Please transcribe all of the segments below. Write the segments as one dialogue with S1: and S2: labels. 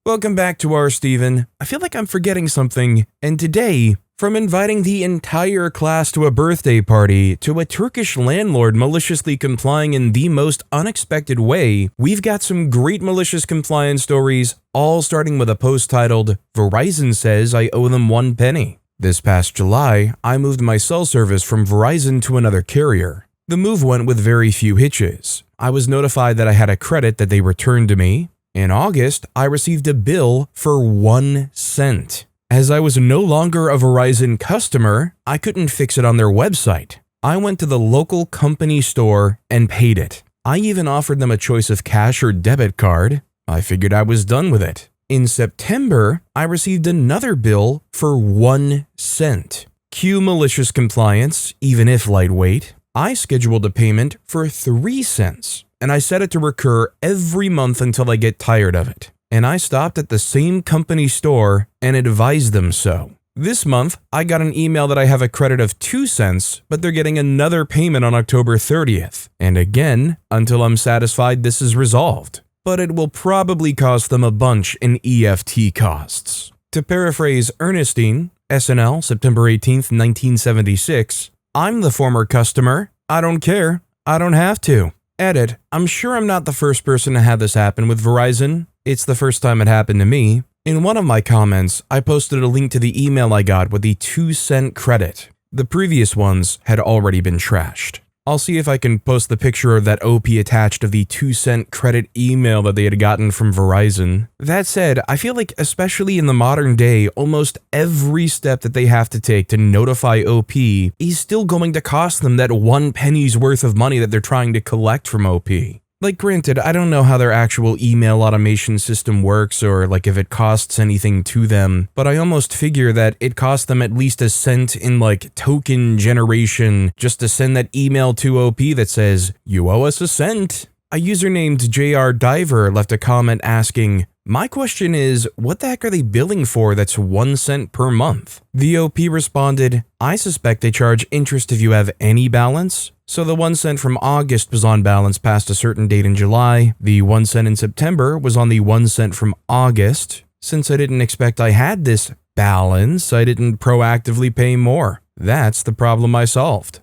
S1: Welcome back to our Steven. I feel like I'm forgetting something, and today, from inviting the entire class to a birthday party to a Turkish landlord maliciously complying in the most unexpected way, we've got some great malicious compliance stories, all starting with a post titled, "Verizon says I owe them 1 penny." This past July, I moved my cell service from Verizon to another carrier. The move went with very few hitches. I was notified that I had a credit that they returned to me. In August, I received a bill for 1 cent. As I was no longer a Verizon customer, I couldn't fix it on their website. I went to the local company store and paid it. I even offered them a choice of cash or debit card. I figured I was done with it. In September, I received another bill for 1 cent. Cue malicious compliance, even if lightweight. I scheduled a payment for 3 cents, and I set it to recur every month until I get tired of it. And I stopped at the same company store and advised them so. This month, I got an email that I have a credit of 2 cents, but they're getting another payment on October 30th. And again, until I'm satisfied this is resolved. But it will probably cost them a bunch in EFT costs. To paraphrase Ernestine, SNL, September 18th, 1976, "I'm the former customer. I don't care. I don't have to." Edit, I'm sure I'm not the first person to have this happen with Verizon. It's the first time it happened to me. In one of my comments, I posted a link to the email I got with the 2-cent credit. The previous ones had already been trashed. I'll see if I can post the picture of that OP attached of the 2-cent credit email that they had gotten from Verizon. That said, I feel like especially in the modern day, almost every step that they have to take to notify OP is still going to cost them that 1 penny's worth of money that they're trying to collect from OP. Like, granted, I don't know how their actual email automation system works or like if it costs anything to them, but I almost figure that it costs them at least a cent in like token generation just to send that email to OP that says, "You owe us a cent." A user named JR Diver left a comment asking, "My question is, what the heck are they billing for that's 1 cent per month?" The OP responded, "I suspect they charge interest if you have any balance. So the 1 cent from August was on balance past a certain date in July. The 1 cent in September was on the 1 cent from August. Since I didn't expect I had this balance, I didn't proactively pay more. That's the problem I solved."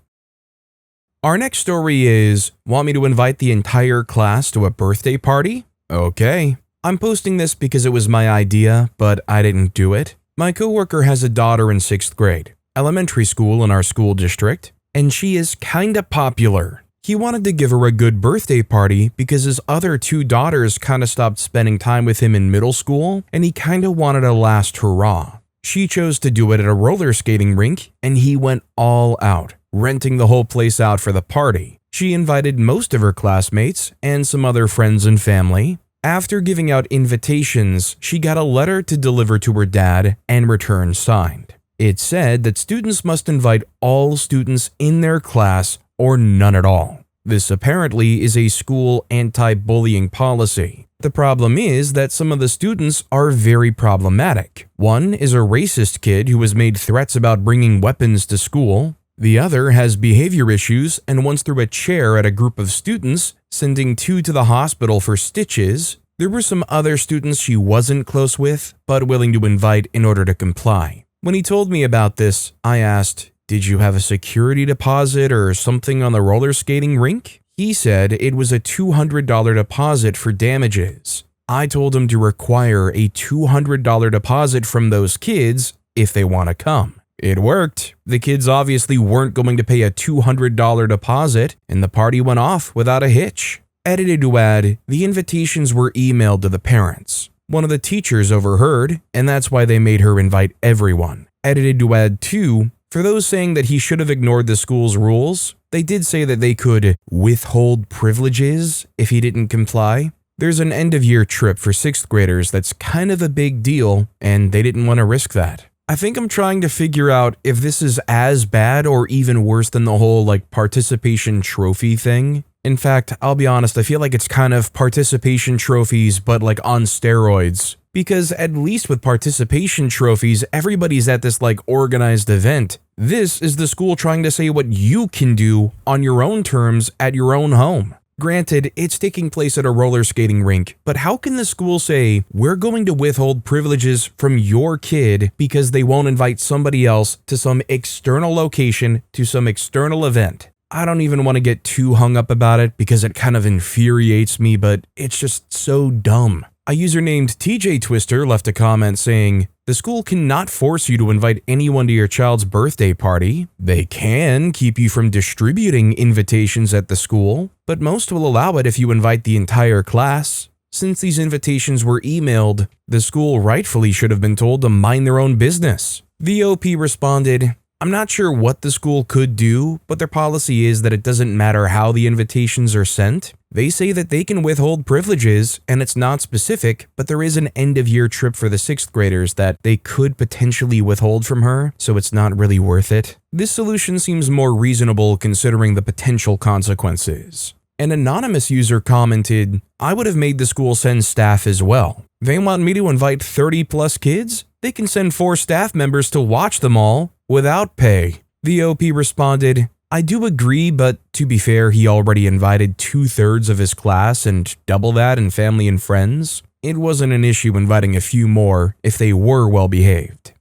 S1: Our next story is, want me to invite the entire class to a birthday party? Okay. I'm posting this because it was my idea, but I didn't do it. My coworker has a daughter in 6th grade, elementary school in our school district, and she is kinda popular. He wanted to give her a good birthday party because his other 2 daughters kinda stopped spending time with him in middle school, and he kinda wanted a last hurrah. She chose to do it at a roller skating rink, and he went all out, renting the whole place out for the party. She invited most of her classmates and some other friends and family. After giving out invitations, she got a letter to deliver to her dad and return signed. It said that students must invite all students in their class or none at all. This apparently is a school anti-bullying policy. The problem is that some of the students are very problematic. One is a racist kid who has made threats about bringing weapons to school. The other has behavior issues and once threw a chair at a group of students, sending 2 to the hospital for stitches. There were some other students she wasn't close with, but willing to invite in order to comply. When he told me about this, I asked, "Did you have a security deposit or something on the roller skating rink?" He said it was a $200 deposit for damages. I told him to require a $200 deposit from those kids if they want to come. It worked. The kids obviously weren't going to pay a $200 deposit, and the party went off without a hitch. Edited to add, the invitations were emailed to the parents. One of the teachers overheard, and that's why they made her invite everyone. Edited to add too, for those saying that he should have ignored the school's rules, they did say that they could withhold privileges if he didn't comply. There's an end-of-year trip for 6th graders that's kind of a big deal, and they didn't want to risk that. I think I'm trying to figure out if this is as bad or even worse than the whole participation trophy thing. In fact, I'll be honest, I feel like it's kind of participation trophies but on steroids. Because at least with participation trophies, everybody's at this organized event. This is the school trying to say what you can do on your own terms at your own home. Granted, it's taking place at a roller skating rink, but how can the school say, we're going to withhold privileges from your kid because they won't invite somebody else to some external location to some external event? I don't even want to get too hung up about it because it kind of infuriates me, but it's just so dumb. A user named TJ Twister left a comment saying, the school cannot force you to invite anyone to your child's birthday party. They can keep you from distributing invitations at the school, but most will allow it if you invite the entire class. Since these invitations were emailed, the school rightfully should have been told to mind their own business. The OP responded, I'm not sure what the school could do, but their policy is that it doesn't matter how the invitations are sent. They say that they can withhold privileges, and it's not specific, but there is an end-of-year trip for the 6th graders that they could potentially withhold from her, so it's not really worth it. This solution seems more reasonable considering the potential consequences. An anonymous user commented, I would have made the school send staff as well. They want me to invite 30 plus kids? They can send 4 staff members to watch them all without pay. The OP responded, I do agree, but to be fair, he already invited 2/3 of his class and double that in family and friends. It wasn't an issue inviting a few more if they were well behaved.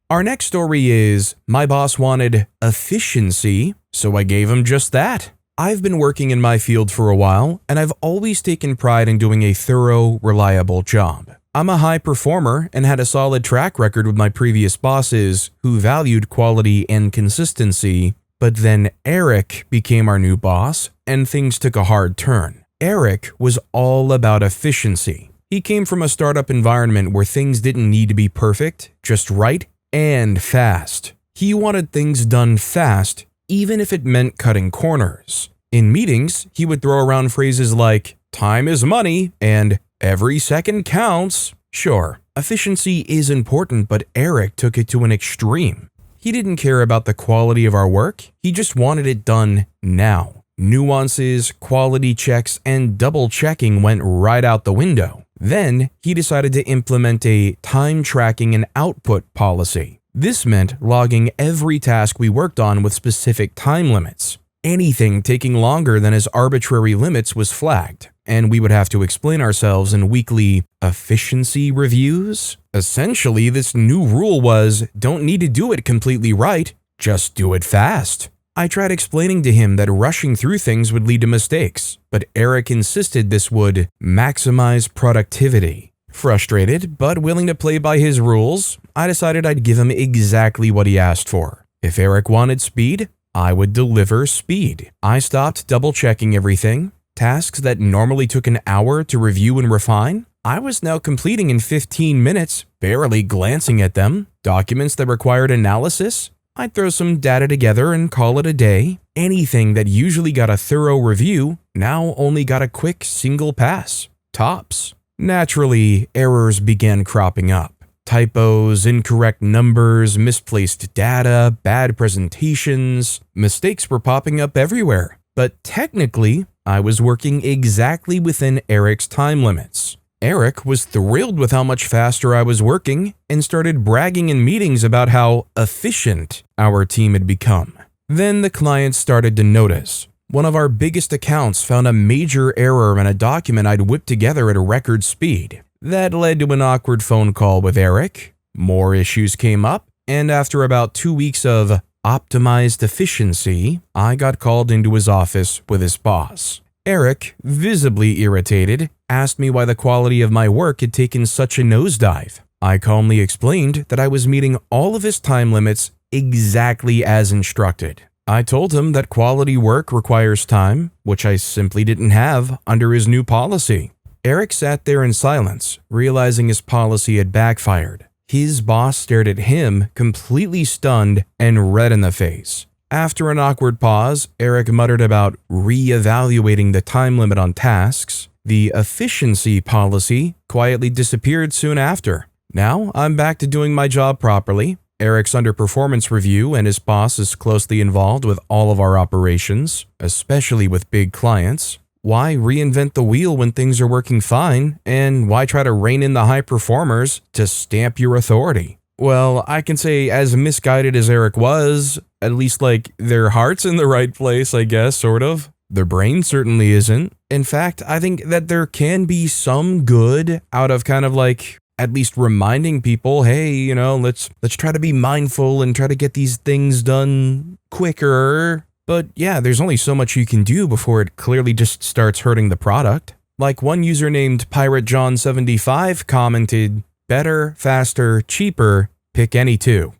S1: Our next story is, my boss wanted efficiency, so I gave him just that. I've been working in my field for a while, and I've always taken pride in doing a thorough, reliable job. I'm a high performer and had a solid track record with my previous bosses who valued quality and consistency, but then Eric became our new boss and things took a hard turn. Eric was all about efficiency. He came from a startup environment where things didn't need to be perfect, just right and fast. He wanted things done fast, even if it meant cutting corners. In meetings, he would throw around phrases like, time is money, and every second counts. Sure, efficiency is important, but Eric took it to an extreme. He didn't care about the quality of our work, he just wanted it done now. Nuances, quality checks, and double checking went right out the window. Then, he decided to implement a time tracking and output policy. This meant logging every task we worked on with specific time limits. Anything taking longer than his arbitrary limits was flagged, and we would have to explain ourselves in weekly efficiency reviews. Essentially, this new rule was, don't need to do it completely right, just do it fast. I tried explaining to him that rushing through things would lead to mistakes, but Eric insisted this would maximize productivity. Frustrated, but willing to play by his rules, I decided I'd give him exactly what he asked for. If Eric wanted speed, I would deliver speed. I stopped double-checking everything. Tasks that normally took an hour to review and refine, I was now completing in 15 minutes, barely glancing at them. Documents that required analysis, I'd throw some data together and call it a day. Anything that usually got a thorough review now only got a quick single pass. Tops. Naturally, errors began cropping up. Typos, incorrect numbers, misplaced data, bad presentations. Mistakes were popping up everywhere. But technically, I was working exactly within Eric's time limits. Eric was thrilled with how much faster I was working and started bragging in meetings about how efficient our team had become. Then the client started to notice. One of our biggest accounts found a major error in a document I'd whipped together at a record speed. That led to an awkward phone call with Eric. More issues came up, and after about 2 weeks of optimized efficiency, I got called into his office with his boss. Eric, visibly irritated, asked me why the quality of my work had taken such a nosedive. I calmly explained that I was meeting all of his time limits exactly as instructed. I told him that quality work requires time, which I simply didn't have under his new policy. Eric sat there in silence, realizing his policy had backfired. His boss stared at him, completely stunned and red in the face. After an awkward pause, Eric muttered about re-evaluating the time limit on tasks. The efficiency policy quietly disappeared soon after. Now, I'm back to doing my job properly. Eric's under performance review and his boss is closely involved with all of our operations, especially with big clients. Why reinvent the wheel when things are working fine? And why try to rein in the high performers to stamp your authority? Well, I can say as misguided as Eric was, at least their heart's in the right place, I guess, sort of. Their brain certainly isn't. In fact, I think that there can be some good out of kind of like at least reminding people, hey, let's try to be mindful and try to get these things done quicker. But yeah, there's only so much you can do before it clearly just starts hurting the product. Like one user named PirateJohn75 commented, better, faster, cheaper, pick any two.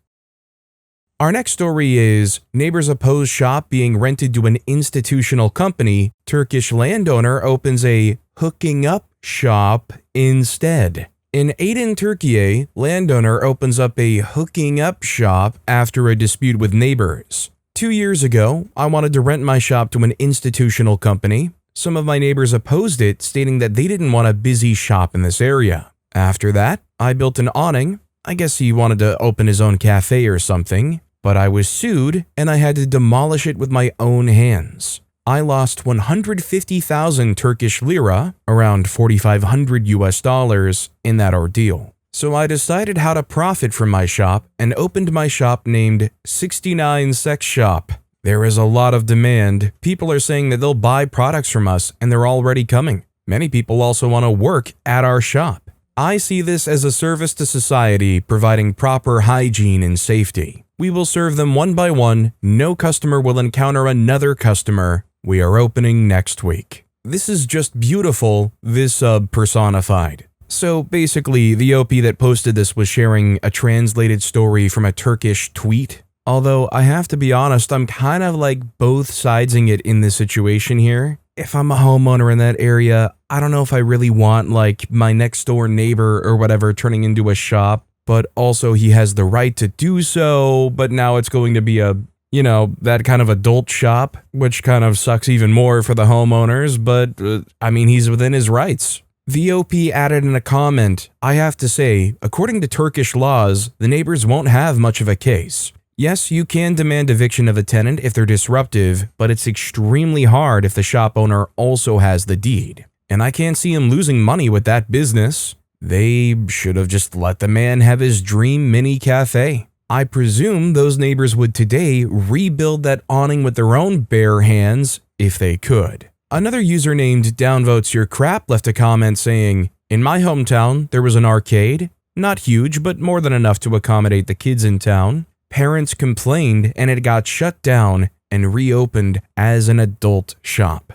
S1: Our next story is Neighbours oppose shop being rented to an institutional company. Turkish landowner opens a hooking up shop instead. In Aydın, Turkey, landowner opens up a hooking up shop after a dispute with neighbors. 2 years ago, I wanted to rent my shop to an institutional company. Some of my neighbors opposed it, stating that they didn't want a busy shop in this area. After that, I built an awning. I guess he wanted to open his own cafe or something. But I was sued and I had to demolish it with my own hands. I lost 150,000 Turkish lira, around $4,500 in that ordeal. So I decided how to profit from my shop and opened my shop named 69 Sex Shop. There is a lot of demand. People are saying that they'll buy products from us and they're already coming. Many people also want to work at our shop. I see this as a service to society, providing proper hygiene and safety. We will serve them one by one. No customer will encounter another customer. We are opening next week. This is just beautiful, this personified. So basically, the OP that posted this was sharing a translated story from a Turkish tweet. Although I have to be honest, I'm kind of like both sidesing it in this situation here. If I'm a homeowner in that area, I don't know if I really want like my next door neighbor or whatever turning into a shop. But also he has the right to do so, but now it's going to be that kind of adult shop, which kind of sucks even more for the homeowners, but he's within his rights. The OP added in a comment, I have to say, according to Turkish laws, the neighbors won't have much of a case. Yes, you can demand eviction of a tenant if they're disruptive, but it's extremely hard if the shop owner also has the deed. And I can't see him losing money with that business. They should have just let the man have his dream mini cafe. I presume those neighbors would today rebuild that awning with their own bare hands if they could. Another user named Downvotes Your Crap left a comment saying, in my hometown, there was an arcade. Not huge, but more than enough to accommodate the kids in town. Parents complained and it got shut down and reopened as an adult shop.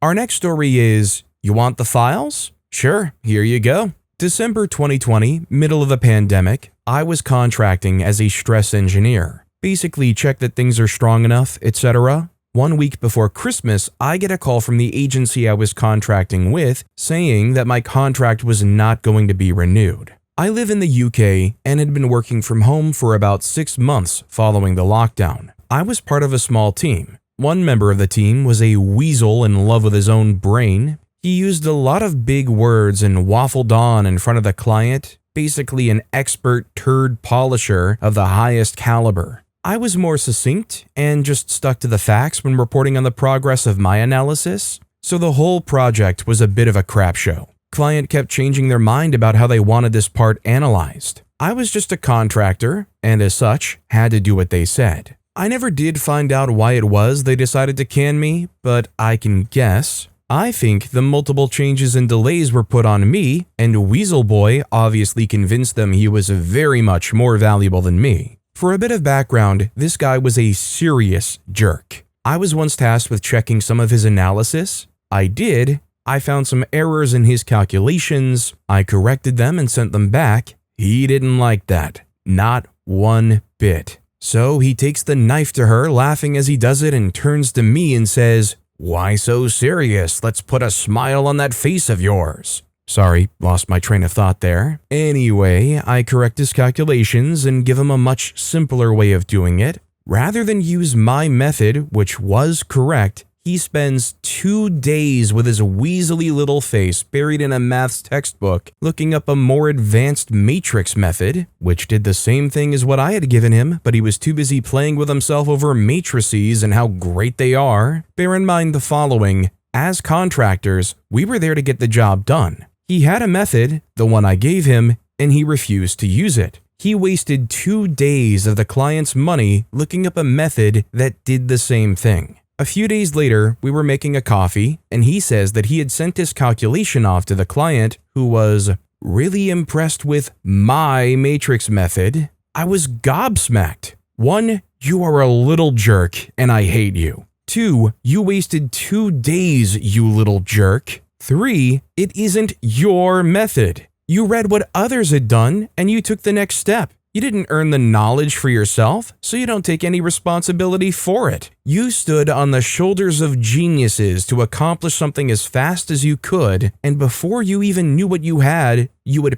S1: Our next story is, you want the files? Sure, here you go. December 2020, middle of the pandemic, I was contracting as a stress engineer. Basically check that things are strong enough, etc. 1 week before Christmas, I get a call from the agency I was contracting with saying that my contract was not going to be renewed. I live in the UK and had been working from home for about 6 months following the lockdown. I was part of a small team. One member of the team was a weasel in love with his own brain. He used a lot of big words and waffled on in front of the client, basically an expert turd polisher of the highest caliber. I was more succinct and just stuck to the facts when reporting on the progress of my analysis, so the whole project was a bit of a crap show. Client kept changing their mind about how they wanted this part analyzed. I was just a contractor, and as such, had to do what they said. I never did find out why it was they decided to can me, but I can guess. I think the multiple changes and delays were put on me, and Weasel Boy obviously convinced them he was very much more valuable than me. For a bit of background, this guy was a serious jerk. I was once tasked with checking some of his analysis. I did. I found some errors in his calculations. I corrected them and sent them back. He didn't like that. Not one bit. So he takes the knife to her, laughing as he does it, and turns to me and says, "Why so serious? Let's put a smile on that face of yours." Sorry, lost my train of thought there. Anyway, I correct his calculations and give him a much simpler way of doing it. Rather than use my method, which was correct, he spends 2 days with his weaselly little face buried in a maths textbook looking up a more advanced matrix method, which did the same thing as what I had given him, but he was too busy playing with himself over matrices and how great they are. Bear in mind the following: as contractors, we were there to get the job done. He had a method, the one I gave him, and he refused to use it. He wasted 2 days of the client's money looking up a method that did the same thing. A few days later, we were making a coffee, and he says that he had sent this calculation off to the client, who was really impressed with my matrix method. I was gobsmacked. 1, you are a little jerk, and I hate you. 2, you wasted 2 days, you little jerk. 3, it isn't your method. You read what others had done, and you took the next step. You didn't earn the knowledge for yourself, so you don't take any responsibility for it. You stood on the shoulders of geniuses to accomplish something as fast as you could, and before you even knew what you had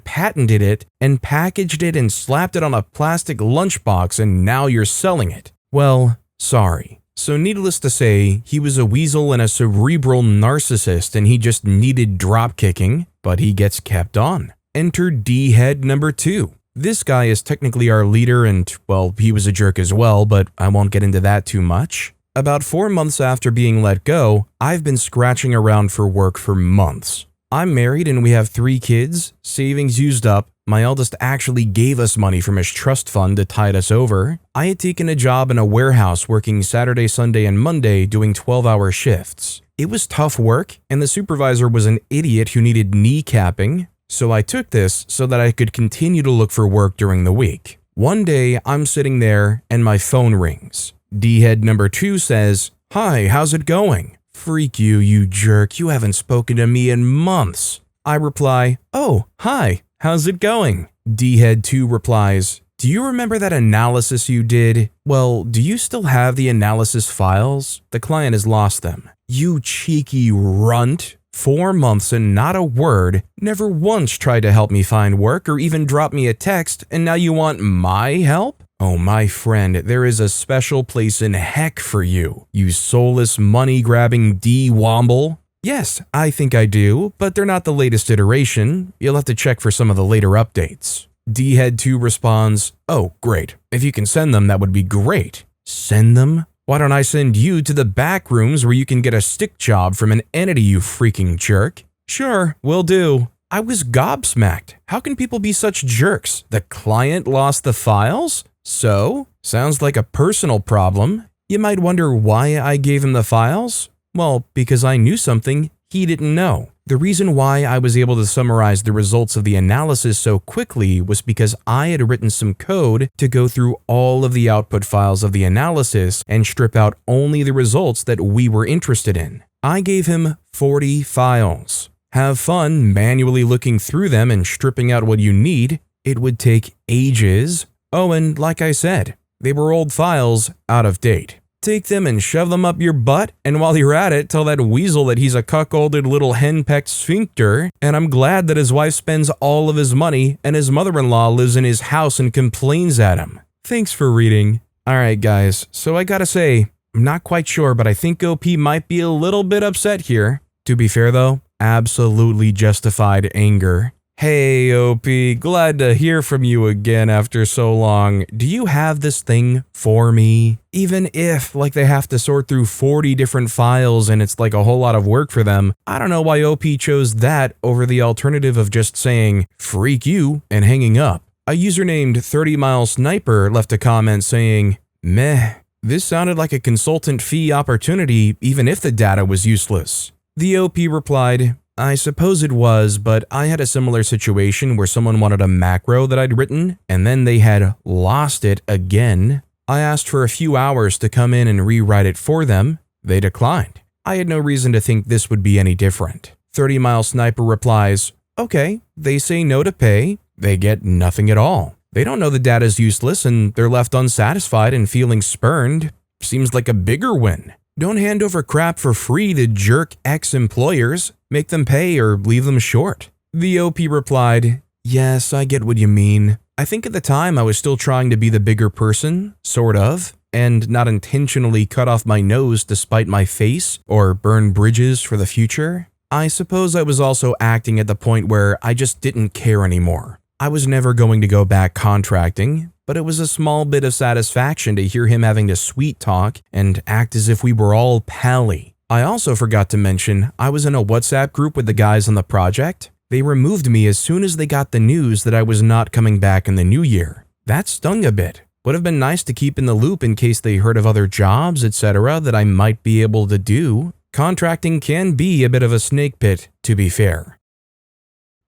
S1: patented it and packaged it and slapped it on a plastic lunchbox, and now you're selling it. Well, sorry. So needless to say, he was a weasel and a cerebral narcissist, and he just needed drop kicking, but he gets kept on. Enter D-head number 2. This guy is technically our leader and, well, he was a jerk as well, but I won't get into that too much. About 4 months after being let go, I've been scratching around for work for months. I'm married and we have 3 kids, savings used up. My eldest actually gave us money from his trust fund to tide us over. I had taken a job in a warehouse working Saturday, Sunday, and Monday doing 12-hour shifts. It was tough work, and the supervisor was an idiot who needed kneecapping. So I took this so that I could continue to look for work during the week. One day, I'm sitting there and my phone rings. D-head number 2 says, "Hi, how's it going?" "Freak you, you jerk. You haven't spoken to me in months." I reply, "Oh, hi, how's it going?" D-head 2 replies, "Do you remember that analysis you did? Well, do you still have the analysis files? The client has lost them." "You cheeky runt. 4 months and not a word, never once tried to help me find work or even drop me a text, and now you want my help? Oh, my friend, there is a special place in heck for you, you soulless money-grabbing D-womble." "Yes, I think I do, but they're not the latest iteration. You'll have to check for some of the later updates." D-head 2 responds, "Oh, great. If you can send them, that would be great." "Send them? Why don't I send you to the back rooms where you can get a stick job from an entity, you freaking jerk?" "Sure, will do." I was gobsmacked. How can people be such jerks? The client lost the files? So? Sounds like a personal problem. You might wonder why I gave him the files? Well, because I knew something he didn't know. The reason why I was able to summarize the results of the analysis so quickly was because I had written some code to go through all of the output files of the analysis and strip out only the results that we were interested in. I gave him 40 files. Have fun manually looking through them and stripping out what you need. It would take ages. Oh, and like I said, they were old files, out of date. Take them and shove them up your butt, and while you're at it, tell that weasel that he's a cuckolded little henpecked sphincter, and I'm glad that his wife spends all of his money and his mother-in-law lives in his house and complains at him. Thanks for reading. Alright guys, so I gotta say, I'm not quite sure, but I think OP might be a little bit upset here. To be fair though, absolutely justified anger. Hey OP, glad to hear from you again after so long. Do you have this thing for me? Even if, like, they have to sort through 40 different files and it's like a whole lot of work for them, I don't know why OP chose that over the alternative of just saying, "Freak you," and hanging up. A user named 30 Mile Sniper left a comment saying, "Meh, this sounded like a consultant fee opportunity even if the data was useless." The OP replied, "I suppose it was, but I had a similar situation where someone wanted a macro that I'd written, and then they had lost it again. I asked for a few hours to come in and rewrite it for them. They declined. I had no reason to think this would be any different." 30 Mile Sniper replies, "Okay, they say no to pay. They get nothing at all. They don't know the data's useless and they're left unsatisfied and feeling spurned. Seems like a bigger win. Don't hand over crap for free to jerk ex-employers. Make them pay or leave them short." The OP replied, "Yes, I get what you mean. I think at the time I was still trying to be the bigger person, sort of, and not intentionally cut off my nose to spite my face or burn bridges for the future. I suppose I was also acting at the point where I just didn't care anymore. I was never going to go back contracting, but it was a small bit of satisfaction to hear him having to sweet talk and act as if we were all pally. I also forgot to mention I was in a WhatsApp group with the guys on the project. They removed me as soon as they got the news that I was not coming back in the new year. That stung a bit. Would have been nice to keep in the loop in case they heard of other jobs, etc. that I might be able to do. Contracting can be a bit of a snake pit, to be fair.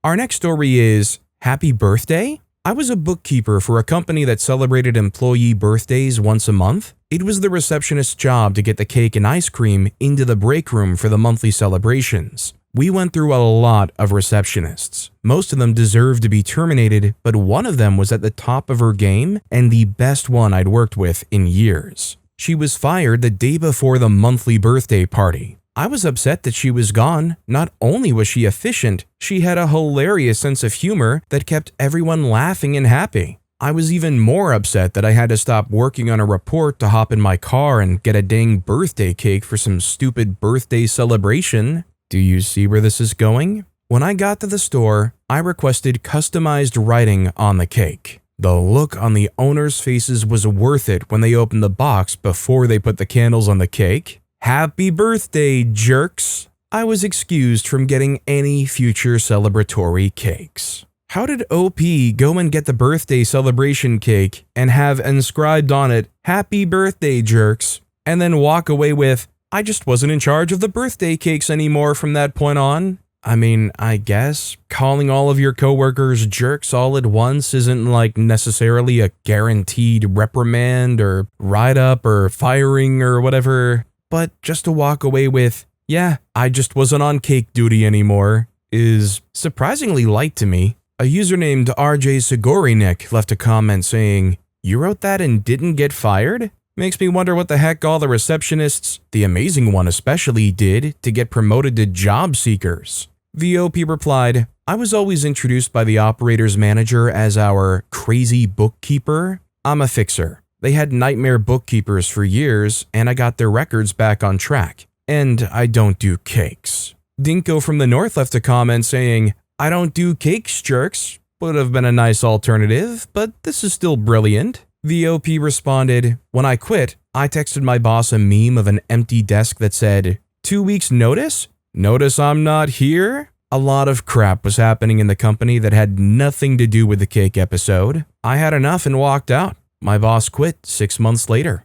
S1: Our next story is Happy Birthday? I was a bookkeeper for a company that celebrated employee birthdays once a month. It was the receptionist's job to get the cake and ice cream into the break room for the monthly celebrations. We went through a lot of receptionists. Most of them deserved to be terminated, but one of them was at the top of her game and the best one I'd worked with in years. She was fired the day before the monthly birthday party. I was upset that she was gone. Not only was she efficient, she had a hilarious sense of humor that kept everyone laughing and happy. I was even more upset that I had to stop working on a report to hop in my car and get a dang birthday cake for some stupid birthday celebration. Do you see where this is going? When I got to the store, I requested customized writing on the cake. The look on the owners' faces was worth it when they opened the box before they put the candles on the cake. Happy birthday, jerks! I was excused from getting any future celebratory cakes. How did OP go and get the birthday celebration cake and have inscribed on it, Happy birthday, jerks, and then walk away with, I just wasn't in charge of the birthday cakes anymore from that point on? I mean, I guess calling all of your coworkers jerks all at once isn't like necessarily a guaranteed reprimand or write-up or firing or whatever. But just to walk away with, yeah, I just wasn't on cake duty anymore, is surprisingly light to me. A user named RJ Sigorinik left a comment saying, you wrote that and didn't get fired? Makes me wonder what the heck all the receptionists, the amazing one especially, did to get promoted to job seekers. The OP replied, I was always introduced by the operator's manager as our crazy bookkeeper. I'm a fixer. They had nightmare bookkeepers for years, and I got their records back on track. And I don't do cakes. Dinko from the north left a comment saying, I don't do cakes, jerks. Would have been a nice alternative, but this is still brilliant. The OP responded, when I quit, I texted my boss a meme of an empty desk that said, 2 weeks notice? Notice I'm not here? A lot of crap was happening in the company that had nothing to do with the cake episode. I had enough and walked out. My boss quit 6 months later.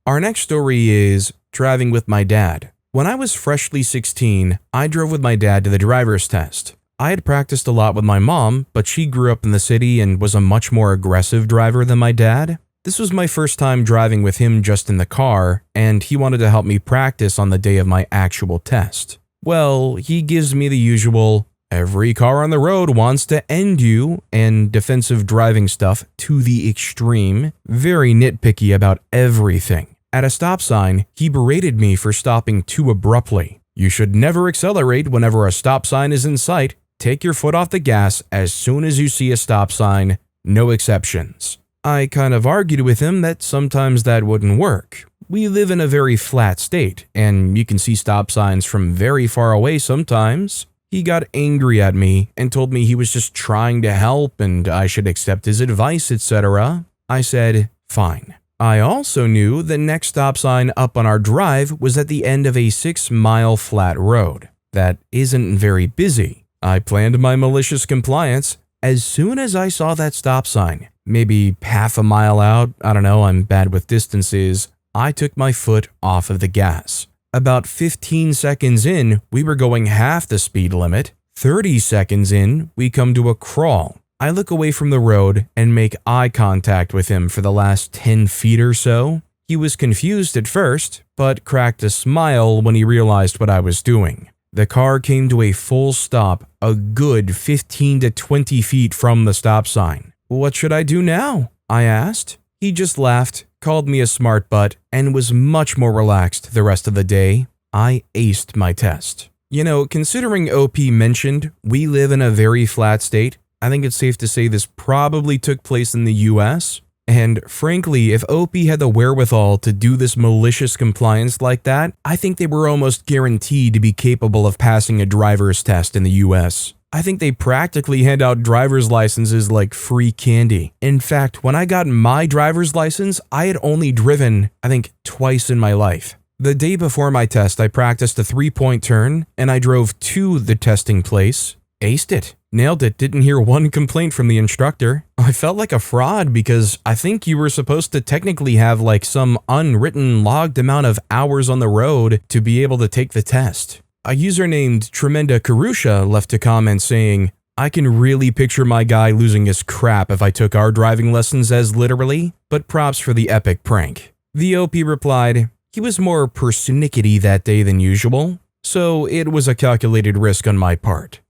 S1: Our next story is driving with my dad. When I was freshly 16, I drove with my dad to the driver's test. I had practiced a lot with my mom, but she grew up in the city and was a much more aggressive driver than my dad. This was my first time driving with him just in the car, and he wanted to help me practice on the day of my actual test. Well, he gives me the usual, every car on the road wants to end you, and defensive driving stuff to the extreme, very nitpicky about everything. At a stop sign, he berated me for stopping too abruptly. You should never accelerate whenever a stop sign is in sight. Take your foot off the gas as soon as you see a stop sign, no exceptions. I kind of argued with him that sometimes that wouldn't work. We live in a very flat state, and you can see stop signs from very far away sometimes. He got angry at me and told me he was just trying to help and I should accept his advice, etc. I said, fine. I also knew the next stop sign up on our drive was at the end of a 6-mile flat road. That isn't very busy. I planned my malicious compliance. As soon as I saw that stop sign, maybe half a mile out, I don't know, I'm bad with distances, I took my foot off of the gas. About 15 seconds in, we were going half the speed limit. 30 seconds in, we come to a crawl. I look away from the road and make eye contact with him for the last 10 feet or so. He was confused at first, but cracked a smile when he realized what I was doing. The car came to a full stop, a good 15 to 20 feet from the stop sign. What should I do now? I asked. He just laughed, called me a smart butt, and was much more relaxed the rest of the day. I aced my test. You know, considering OP mentioned we live in a very flat state, I think it's safe to say this probably took place in the US. And frankly, if OP had the wherewithal to do this malicious compliance like that, I think they were almost guaranteed to be capable of passing a driver's test in the US. I think they practically hand out driver's licenses like free candy. In fact, when I got my driver's license, I had only driven, I think, twice in my life. The day before my test, I practiced a 3-point turn, and I drove to the testing place. Aced it. Nailed it. Didn't hear one complaint from the instructor. I felt like a fraud because I think you were supposed to technically have like some unwritten logged amount of hours on the road to be able to take the test. A user named Tremenda Karusha left a comment saying, I can really picture my guy losing his crap if I took our driving lessons as literally, but props for the epic prank. The OP replied, he was more persnickety that day than usual, so it was a calculated risk on my part.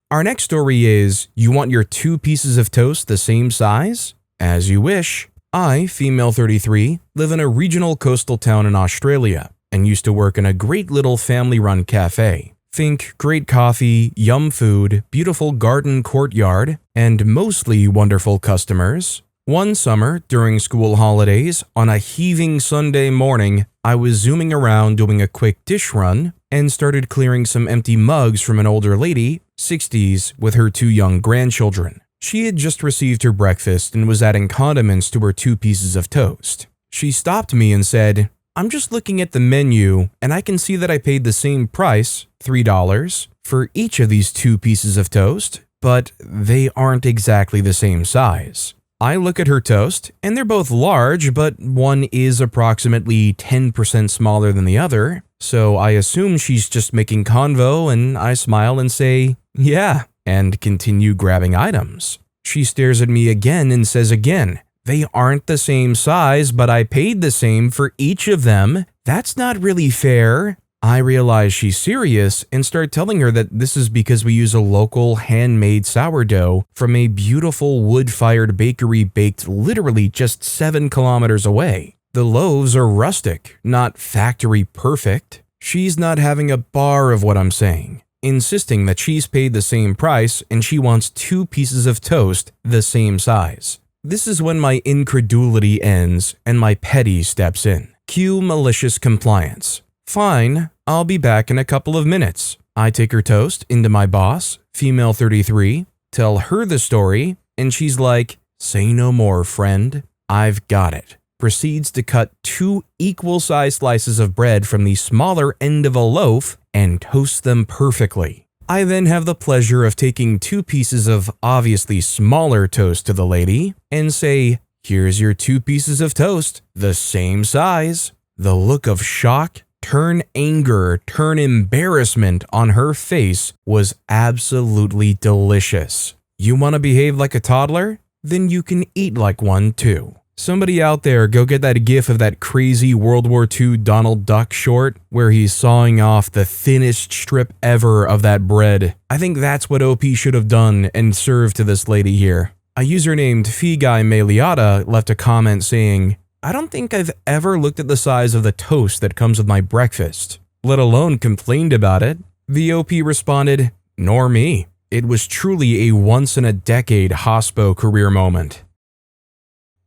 S1: Our next story is, you want your 2 pieces of toast the same size? As you wish. I, female 33, live in a regional coastal town in Australia and used to work in a great little family-run cafe. Think great coffee, yum food, beautiful garden courtyard, and mostly wonderful customers. One summer, during school holidays, on a heaving Sunday morning, I was zooming around doing a quick dish run and started clearing some empty mugs from an older lady, 60s, with her 2 young grandchildren. She had just received her breakfast and was adding condiments to her 2 pieces of toast. She stopped me and said, I'm just looking at the menu and I can see that I paid the same price, $3, for each of these 2 pieces of toast, but they aren't exactly the same size. I look at her toast and they're both large, but one is approximately 10% smaller than the other, so I assume she's just making convo and I smile and say, yeah, and continue grabbing items. She stares at me again and says again, they aren't the same size, but I paid the same for each of them. That's not really fair. I realize she's serious and start telling her that this is because we use a local handmade sourdough from a beautiful wood-fired bakery baked literally just 7 kilometers away. The loaves are rustic, not factory perfect. She's not having a bar of what I'm saying, insisting that she's paid the same price and she wants 2 pieces of toast the same size. This is when my incredulity ends and my petty steps in. Cue malicious compliance. Fine, I'll be back in a couple of minutes. I take her toast into my boss, female 33, tell her the story, and she's like, say no more, friend. I've got it. Proceeds to cut 2 equal-sized slices of bread from the smaller end of a loaf and toast them perfectly. I then have the pleasure of taking 2 pieces of obviously smaller toast to the lady and say, here's your 2 pieces of toast, the same size. The look of shock, turn anger, turn embarrassment on her face was absolutely delicious. You want to behave like a toddler? Then you can eat like one too. Somebody out there go get that gif of that crazy World War II Donald Duck short where he's sawing off the thinnest strip ever of that bread. I think that's what OP should have done and served to this lady here. A user named Figai Meliata left a comment saying, I don't think I've ever looked at the size of the toast that comes with my breakfast, let alone complained about it. The OP responded, nor me. It was truly a once-in-a-decade hospo career moment.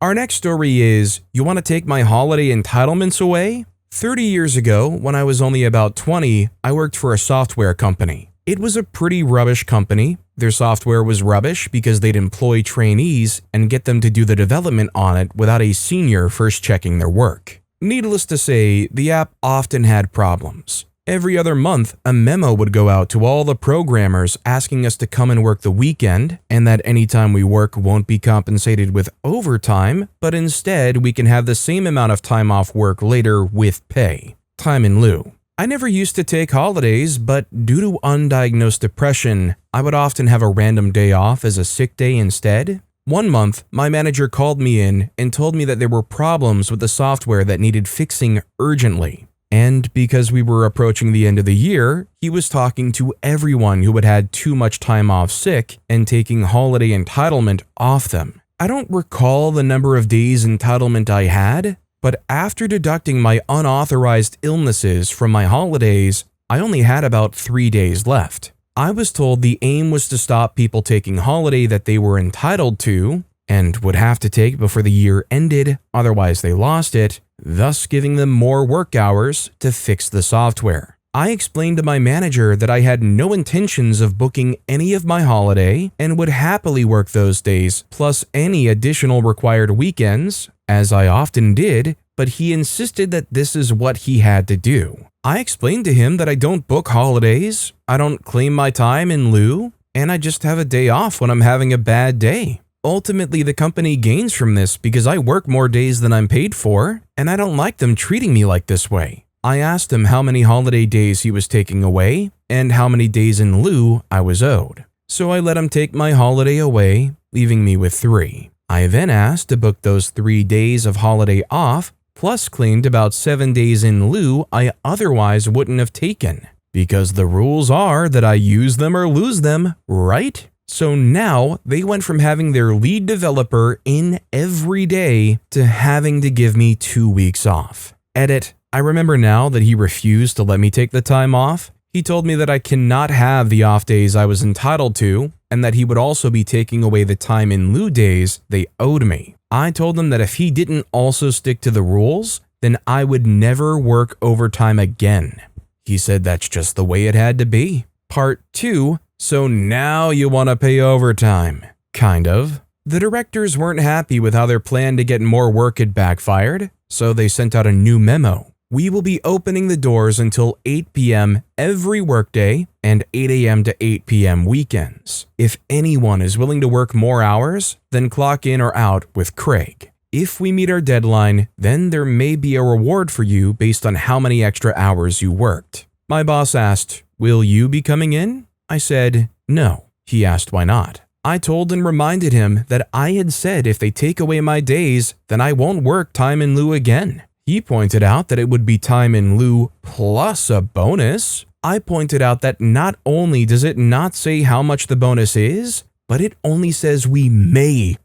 S1: Our next story is, you want to take my holiday entitlements away? 30 years ago, when I was only about 20, I worked for a software company. It was a pretty rubbish company. Their software was rubbish because they'd employ trainees and get them to do the development on it without a senior first checking their work. Needless to say, the app often had problems. Every other month, a memo would go out to all the programmers asking us to come and work the weekend, and that any time we work won't be compensated with overtime, but instead we can have the same amount of time off work later with pay. Time in lieu. I never used to take holidays, but due to undiagnosed depression, I would often have a random day off as a sick day instead. One month, my manager called me in and told me that there were problems with the software that needed fixing urgently. And because we were approaching the end of the year, he was talking to everyone who had had too much time off sick and taking holiday entitlement off them. I don't recall the number of days entitlement I had, but after deducting my unauthorized illnesses from my holidays, I only had about 3 days left. I was told the aim was to stop people taking holiday that they were entitled to and would have to take before the year ended, otherwise they lost it, thus giving them more work hours to fix the software. I explained to my manager that I had no intentions of booking any of my holiday and would happily work those days plus any additional required weekends, as I often did, but he insisted that this is what he had to do. I explained to him that I don't book holidays, I don't claim my time in lieu, and I just have a day off when I'm having a bad day. ultimately the company gains from this because I work more days than I'm paid for, and I don't like them treating me like this way. I asked him how many holiday days he was taking away and how many days in lieu I was owed. So I let him take my holiday away, leaving me with 3. I then asked to book those 3 days of holiday off, plus claimed about 7 days in lieu I otherwise wouldn't have taken. Because the rules are that I use them or lose them, right? So now they went from having their lead developer in every day to having to give me 2 weeks off. Edit. I remember now that he refused to let me take the time off. He told me that I cannot have the off days I was entitled to, and that he would also be taking away the time in lieu days they owed me. I told him that if he didn't also stick to the rules, then I would never work overtime again. He said that's just the way it had to be. Part 2. So now you want to pay overtime. Kind of. The directors weren't happy with how their plan to get more work had backfired, so they sent out a new memo. We will be opening the doors until 8 p.m. every workday and 8 a.m. to 8 p.m. weekends. If anyone is willing to work more hours, then clock in or out with Craig. If we meet our deadline, then there may be a reward for you based on how many extra hours you worked. My boss asked, "Will you be coming in?" I said, "No." He asked why not. I told and reminded him that I had said if they take away my days, then I won't work time in lieu again. He pointed out that it would be time in lieu plus a bonus. I pointed out that not only does it not say how much the bonus is, but it only says we may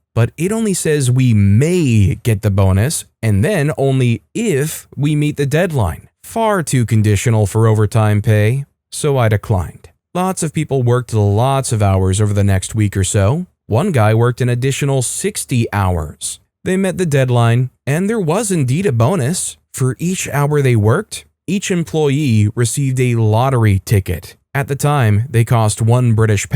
S1: get the bonus, and then only if we meet the deadline. Far too conditional for overtime pay, so I declined. Lots of people worked lots of hours over the next week or so. One guy worked an additional 60 hours. They met the deadline, and there was indeed a bonus. For each hour they worked, each employee received a lottery ticket. At the time, they cost £1 British.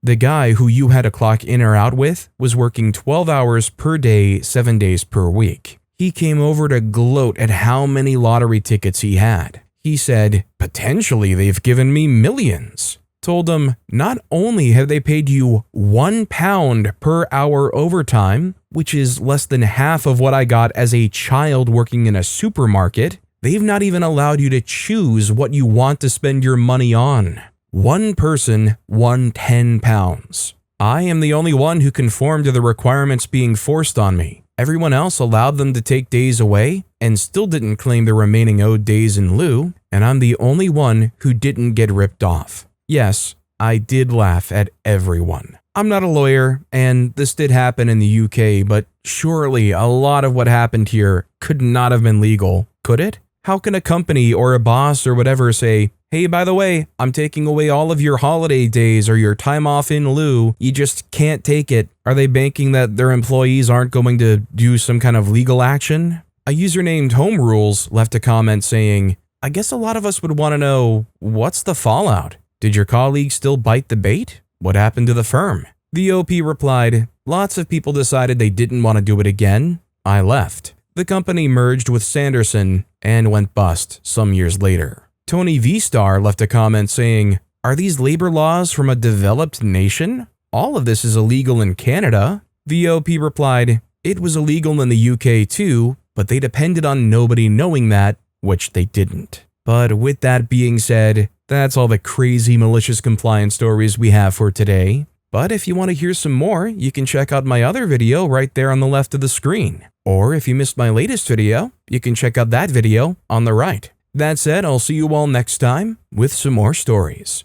S1: The guy who you had to clock in or out with was working 12 hours per day, 7 days per week. He came over to gloat at how many lottery tickets he had. He said, "Potentially they've given me millions." Told him, not only have they paid you £1 per hour overtime, which is less than half of what I got as a child working in a supermarket, they've not even allowed you to choose what you want to spend your money on. One person won £10. I am the only one who conformed to the requirements being forced on me. Everyone else allowed them to take days away and still didn't claim the remaining owed days in lieu, and I'm the only one who didn't get ripped off. Yes, I did laugh at everyone. I'm not a lawyer, and this did happen in the UK, but surely a lot of what happened here could not have been legal, could it? How can a company or a boss or whatever say, "Hey, by the way, I'm taking away all of your holiday days or your time off in lieu, you just can't take it"? Are they banking that their employees aren't going to do some kind of legal action? A user named Home Rules left a comment saying, "I guess a lot of us would want to know, what's the fallout? Did your colleagues still bite the bait? What happened to the firm?" The OP replied, "Lots of people decided they didn't want to do it again. I left. The company merged with Sanderson and went bust some years later." Tony V-Star left a comment saying, "Are these labor laws from a developed nation? All of this is illegal in Canada." The OP replied, "It was illegal in the UK too, but they depended on nobody knowing that, which they didn't." But with that being said, that's all the crazy malicious compliance stories we have for today. But if you want to hear some more, you can check out my other video right there on the left of the screen. Or if you missed my latest video, you can check out that video on the right. That said, I'll see you all next time with some more stories.